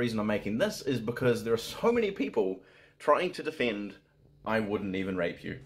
reason I'm making this is because there are so many people trying to defend I wouldn't even rape you.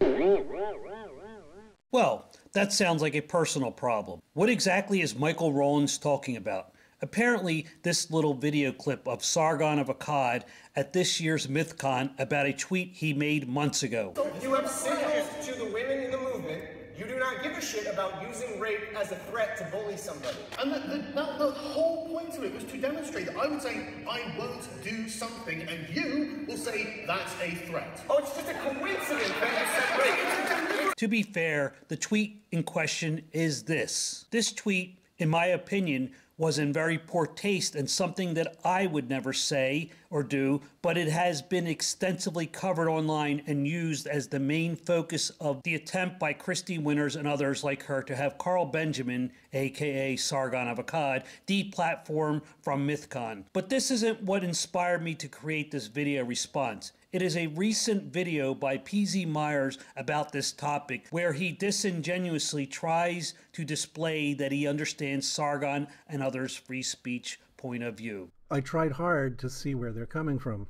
Well, that sounds like a personal problem. What exactly is Michael Rowlands talking about? Apparently, this little video clip of Sargon of Akkad at this year's Mythcon about a tweet he made months ago. You have signaled to the women in the movement you do not give a shit about using rape as a threat to bully somebody. And the whole point of it was to demonstrate that I would say, I won't do something, and you will say, that's a threat. Oh, it's just a coincidence that you said rape. To be fair, the tweet in question is this. This tweet, in my opinion, was in very poor taste and something that I would never say or do, but it has been extensively covered online and used as the main focus of the attempt by Christy Winters and others like her to have Carl Benjamin, aka Sargon of Akkad, deplatformed from Mythcon. But this isn't what inspired me to create this video response. It is a recent video by PZ Myers about this topic where he disingenuously tries to display that he understands Sargon and others' free speech point of view. I tried hard to see where they're coming from,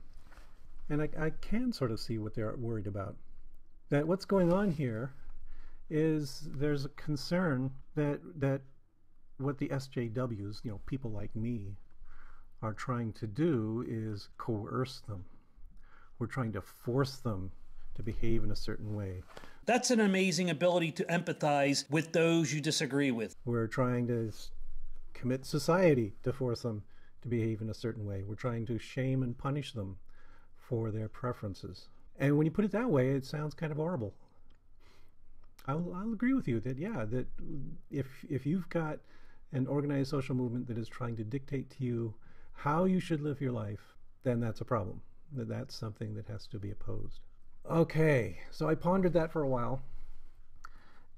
and I can sort of see what they're worried about. That what's going on here is there's a concern that what the SJWs, people like me, are trying to do is coerce them. We're trying to force them to behave in a certain way. That's an amazing ability to empathize with those you disagree with. We're trying to commit society to force them to behave in a certain way. We're trying to shame and punish them for their preferences. And when you put it that way, it sounds kind of horrible. I'll agree with you that, yeah, that if you've got an organized social movement that is trying to dictate to you how you should live your life, then that's a problem. That's something that has to be opposed. Okay, so I pondered that for a while,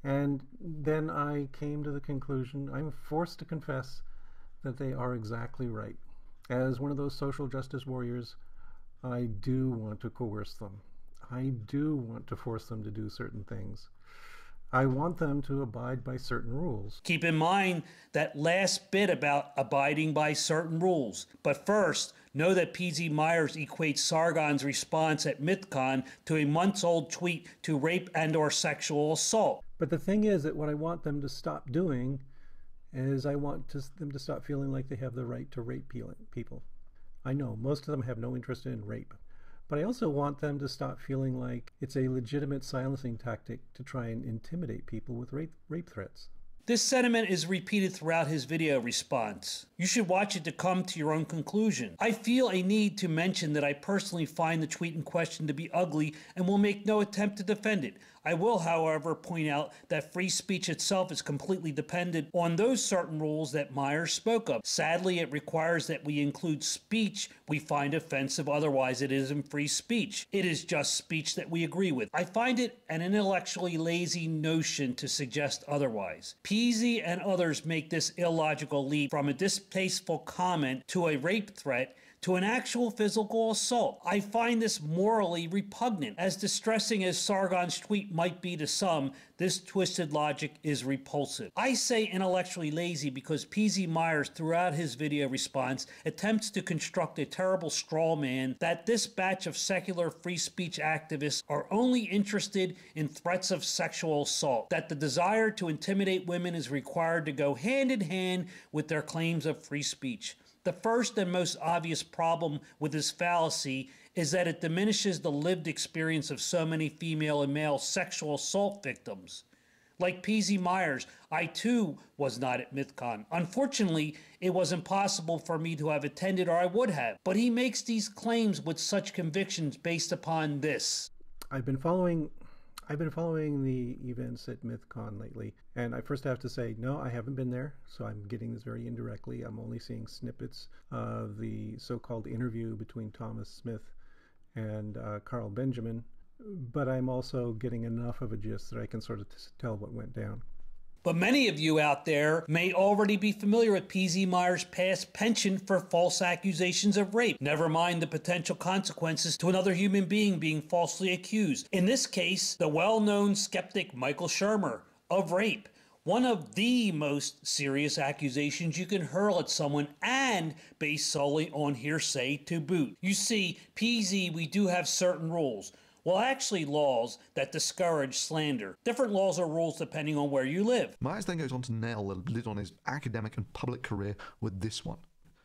and then I came to the conclusion, I'm forced to confess that they are exactly right. As one of those social justice warriors, I do want to coerce them. I do want to force them to do certain things. I want them to abide by certain rules. Keep in mind that last bit about abiding by certain rules. But first, know that PZ Myers equates Sargon's response at Mythcon to a months-old tweet to rape and/or sexual assault. But the thing is that what I want them to stop doing is I want them to stop feeling like they have the right to rape people. I know most of them have no interest in rape. But I also want them to stop feeling like it's a legitimate silencing tactic to try and intimidate people with rape threats. This sentiment is repeated throughout his video response. You should watch it to come to your own conclusion. I feel a need to mention that I personally find the tweet in question to be ugly and will make no attempt to defend it. I will, however, point out that free speech itself is completely dependent on those certain rules that Myers spoke of. Sadly, it requires that we include speech we find offensive, otherwise it isn't free speech. It is just speech that we agree with. I find it an intellectually lazy notion to suggest otherwise. PZ and others make this illogical leap from a distasteful comment to a rape threat to an actual physical assault. I find this morally repugnant. As distressing as Sargon's tweet might be to some, this twisted logic is repulsive. I say intellectually lazy because PZ Myers, throughout his video response, attempts to construct a terrible straw man that this batch of secular free speech activists are only interested in threats of sexual assault, that the desire to intimidate women is required to go hand in hand with their claims of free speech. The first and most obvious problem with this fallacy is that it diminishes the lived experience of so many female and male sexual assault victims. Like PZ Myers, I too was not at Mythcon. Unfortunately, it was impossible for me to have attended, or I would have. But he makes these claims with such convictions based upon this. I've been following the events at Mythcon lately, and I first have to say, no, I haven't been there, so I'm getting this very indirectly. I'm only seeing snippets of the so-called interview between Thomas Smith and Carl Benjamin, but I'm also getting enough of a gist that I can sort of tell what went down. But many of you out there may already be familiar with PZ Myers' past penchant for false accusations of rape. Never mind the potential consequences to another human being being falsely accused. In this case, the well-known skeptic Michael Shermer of rape. One of the most serious accusations you can hurl at someone, and based solely on hearsay to boot. You see, PZ, we do have certain rules. Well, actually laws that discourage slander. Different laws or rules depending on where you live. Myers then goes on to nail the lid on his academic and public career with this one.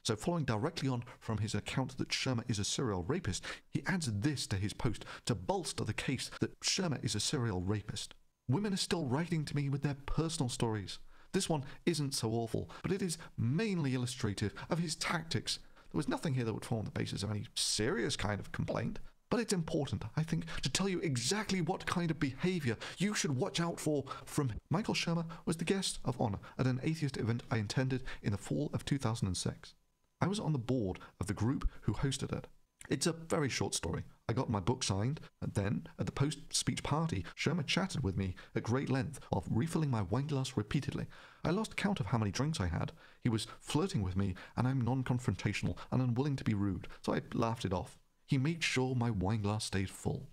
So following directly on from his account that Shermer is a serial rapist, he adds this to his post to bolster the case that Shermer is a serial rapist. Women are still writing to me with their personal stories. This one isn't so awful, but it is mainly illustrative of his tactics. There was nothing here that would form the basis of any serious kind of complaint. But it's important, I think, to tell you exactly what kind of behaviour you should watch out for from him. Michael Shermer was the guest of honour at an atheist event I attended in the fall of 2006. I was on the board of the group who hosted it. It's a very short story. I got my book signed, and then, at the post-speech party, Shermer chatted with me at great length while refilling my wine glass repeatedly. I lost count of how many drinks I had. He was flirting with me, and I'm non-confrontational and unwilling to be rude, so I laughed it off. He made sure my wine glass stayed full.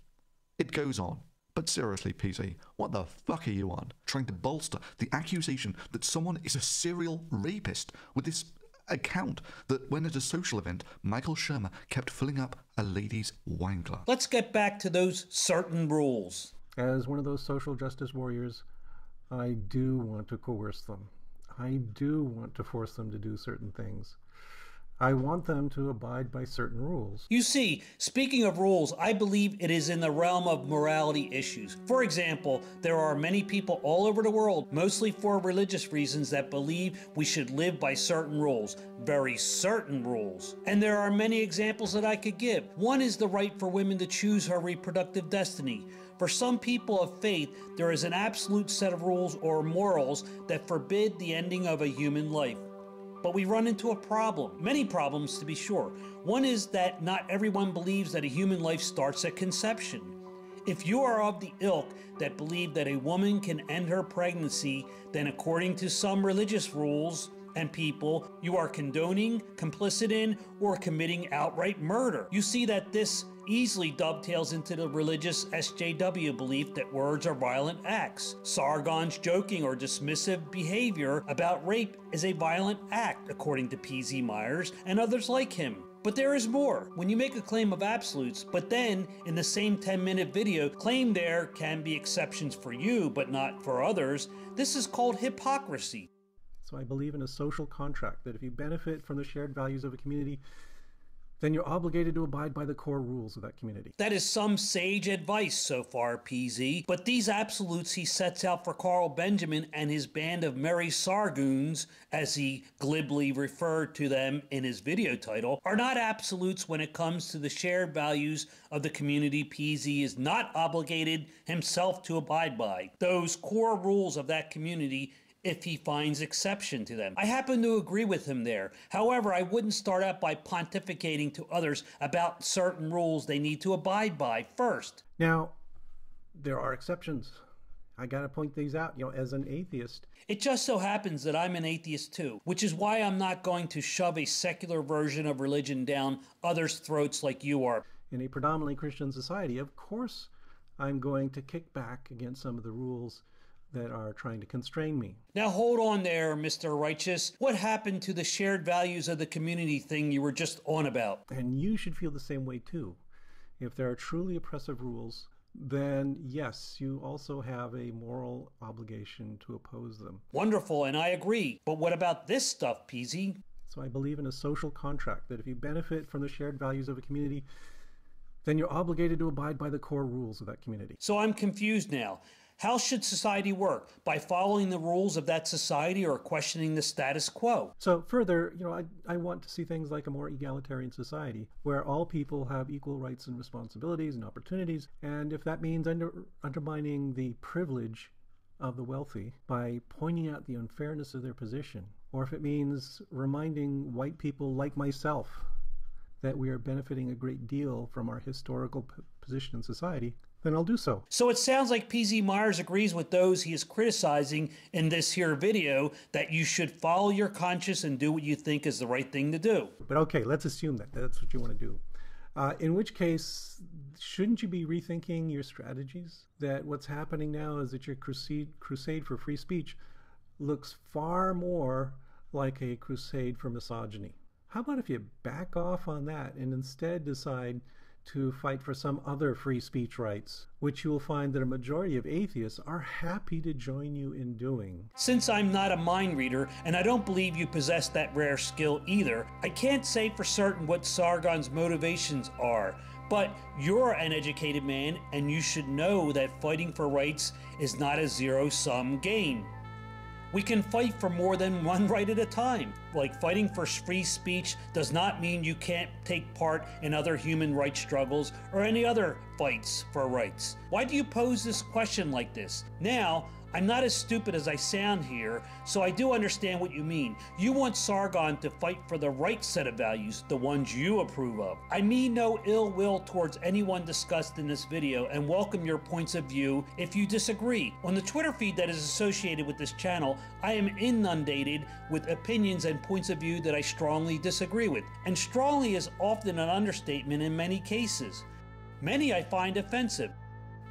It goes on. But seriously, PZ, what the fuck are you on? Trying to bolster the accusation that someone is a serial rapist with this account that when at a social event, Michael Shermer kept filling up a lady's wine glass. Let's get back to those certain rules. As one of those social justice warriors, I do want to coerce them. I do want to force them to do certain things. I want them to abide by certain rules. You see, speaking of rules, I believe it is in the realm of morality issues. For example, there are many people all over the world, mostly for religious reasons, that believe we should live by certain rules, very certain rules. And there are many examples that I could give. One is the right for women to choose her reproductive destiny. For some people of faith, there is an absolute set of rules or morals that forbid the ending of a human life. But we run into a problem, many problems to be sure. One is that not everyone believes that a human life starts at conception. If you are of the ilk that believe that a woman can end her pregnancy, then according to some religious rules and people, you are condoning, complicit in, or committing outright murder. You see that this easily dovetails into the religious SJW belief that words are violent acts. Sargon's joking or dismissive behavior about rape is a violent act, according to PZ Myers and others like him. But there is more. When you make a claim of absolutes, but then in the same 10-minute video claim there can be exceptions for you but not for others, this is called hypocrisy. So I believe in a social contract that if you benefit from the shared values of a community, then you're obligated to abide by the core rules of that community. That is some sage advice so far, PZ. But these absolutes he sets out for Carl Benjamin and his band of merry Sargoons, as he glibly referred to them in his video title, are not absolutes when it comes to the shared values of the community PZ is not obligated himself to abide by. Those core rules of that community if he finds exception to them. I happen to agree with him there. However, I wouldn't start out by pontificating to others about certain rules they need to abide by first. Now, there are exceptions. I gotta point these out, as an atheist. It just so happens that I'm an atheist too, which is why I'm not going to shove a secular version of religion down others' throats like you are. In a predominantly Christian society, of course, I'm going to kick back against some of the rules that are trying to constrain me. Now hold on there, Mr. Righteous. What happened to the shared values of the community thing you were just on about? And you should feel the same way too. If there are truly oppressive rules, then yes, you also have a moral obligation to oppose them. Wonderful, and I agree. But what about this stuff, PZ? So I believe in a social contract that if you benefit from the shared values of a community, then you're obligated to abide by the core rules of that community. So I'm confused now. How should society work? By following the rules of that society or questioning the status quo? So further, I want to see things like a more egalitarian society where all people have equal rights and responsibilities and opportunities. And if that means undermining the privilege of the wealthy by pointing out the unfairness of their position, or if it means reminding white people like myself that we are benefiting a great deal from our historical position in society, then I'll do so. So it sounds like PZ Myers agrees with those he is criticizing in this here video that you should follow your conscience and do what you think is the right thing to do. But okay, let's assume that that's what you want to do. In which case, shouldn't you be rethinking your strategies? That what's happening now is that your crusade for free speech looks far more like a crusade for misogyny. How about if you back off on that and instead decide to fight for some other free speech rights, which you will find that a majority of atheists are happy to join you in doing. Since I'm not a mind reader, and I don't believe you possess that rare skill either, I can't say for certain what Sargon's motivations are. But you're an educated man, and you should know that fighting for rights is not a zero-sum game. We can fight for more than one right at a time. Like, fighting for free speech does not mean you can't take part in other human rights struggles or any other fights for rights. Why do you pose this question like this? Now, I'm not as stupid as I sound here, so I do understand what you mean. You want Sargon to fight for the right set of values, the ones you approve of. I mean no ill will towards anyone discussed in this video, and welcome your points of view if you disagree. On the Twitter feed that is associated with this channel, I am inundated with opinions and points of view that I strongly disagree with. And strongly is often an understatement in many cases. Many I find offensive.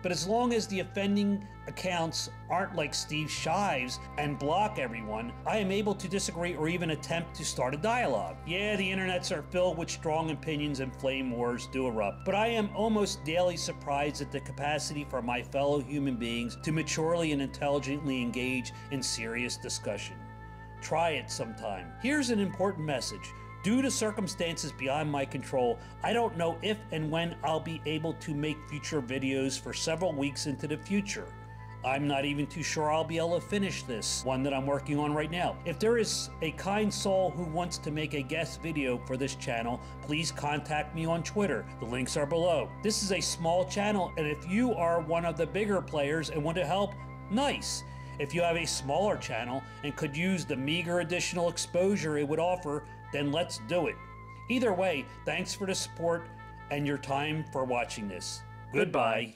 But as long as the offending accounts aren't like Steve Shives and block everyone, I am able to disagree or even attempt to start a dialogue. Yeah, the internets are filled with strong opinions and flame wars do erupt, but I am almost daily surprised at the capacity for my fellow human beings to maturely and intelligently engage in serious discussion. Try it sometime. Here's an important message. Due to circumstances beyond my control, I don't know if and when I'll be able to make future videos for several weeks into the future. I'm not even too sure I'll be able to finish this one that I'm working on right now. If there is a kind soul who wants to make a guest video for this channel, please contact me on Twitter. The links are below. This is a small channel, and if you are one of the bigger players and want to help, nice. If you have a smaller channel and could use the meager additional exposure it would offer, then let's do it. Either way, thanks for the support and your time for watching this. Goodbye.